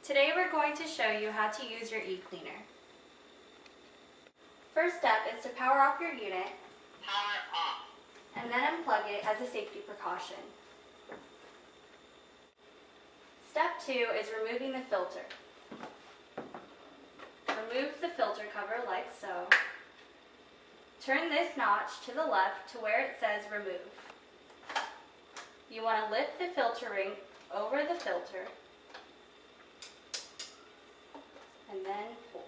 Today we're going to show you how to use your e-cleaner. First step is to power off your unit, Power off. and then unplug it as a safety precaution. Step 2 is removing the filter. Remove the filter cover like so. Turn this notch to the left to where it says remove. You want to lift the filter ring over the filter and then pull.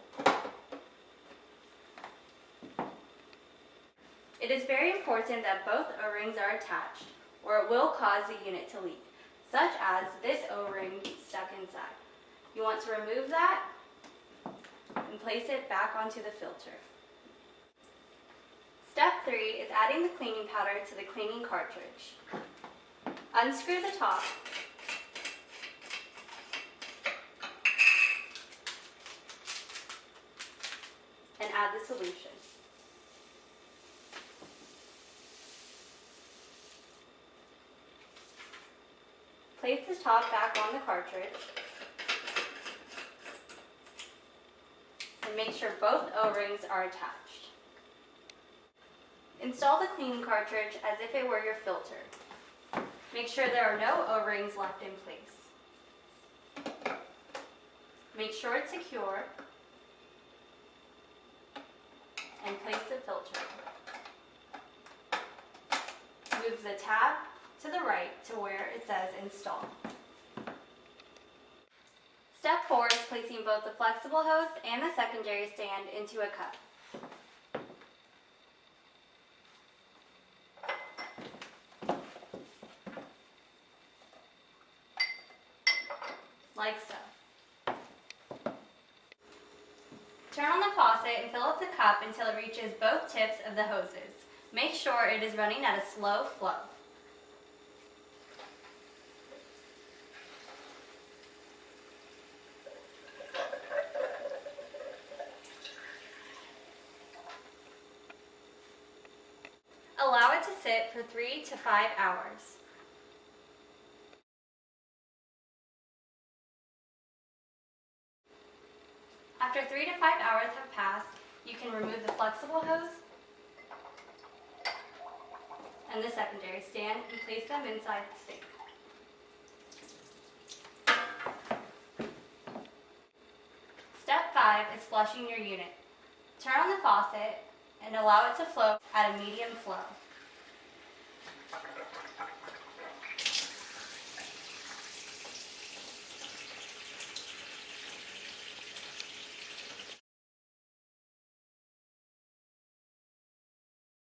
It is very important that both O-rings are attached or it will cause the unit to leak, such as this O-ring stuck inside. You want to remove that and place it back onto the filter. Step 3 is adding the cleaning powder to the cleaning cartridge. Unscrew the top and add the solution. Place the top back on the cartridge and make sure both O-rings are attached. Install the cleaning cartridge as if it were your filter. Make sure there are no O-rings left in place. Make sure it's secure and place the filter. Move the tab to the right to where it says install. Step 4 is placing both the flexible hose and the secondary stand into a cup. Like so. Turn on the faucet and fill up the cup until it reaches both tips of the hoses. Make sure it is running at a slow flow. Allow it to sit for 3 to 5 hours. After 3 to 5 hours have passed, you can remove the flexible hose and the secondary stand and place them inside the sink. Step 5 is flushing your unit. Turn on the faucet and allow it to flow at a medium flow.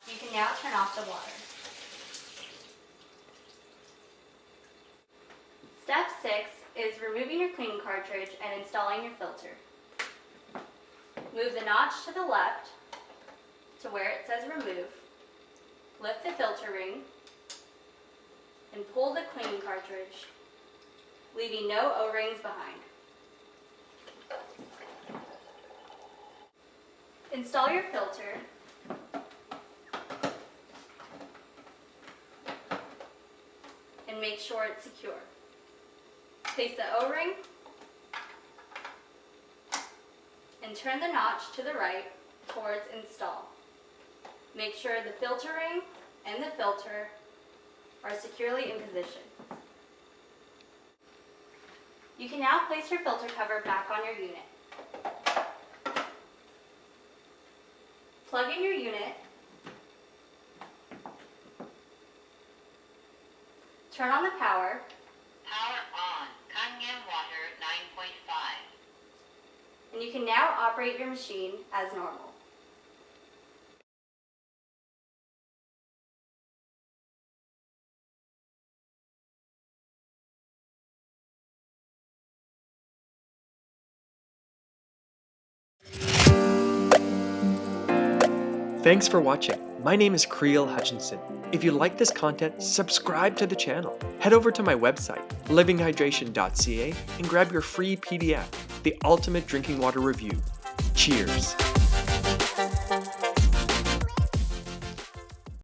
You can now turn off the water. Step 6 is removing your cleaning cartridge and installing your filter. Move the notch to the left to where it says remove. Lift the filter ring and pull the cleaning cartridge, leaving no O-rings behind. Install your filter and make sure it's secure. Place the O-ring and turn the notch to the right towards install. Make sure the filter ring and the filter are securely in position. You can now place your filter cover back on your unit. Plug in your unit. Turn on the power. Power on. Kangen Water 9.5. And you can now operate your machine as normal. Thanks for watching. My name is KREEL Hutchinson. If you like this content, subscribe to the channel. Head over to my website, livinghydration.ca, and grab your free PDF, The Ultimate Drinking Water Review. Cheers!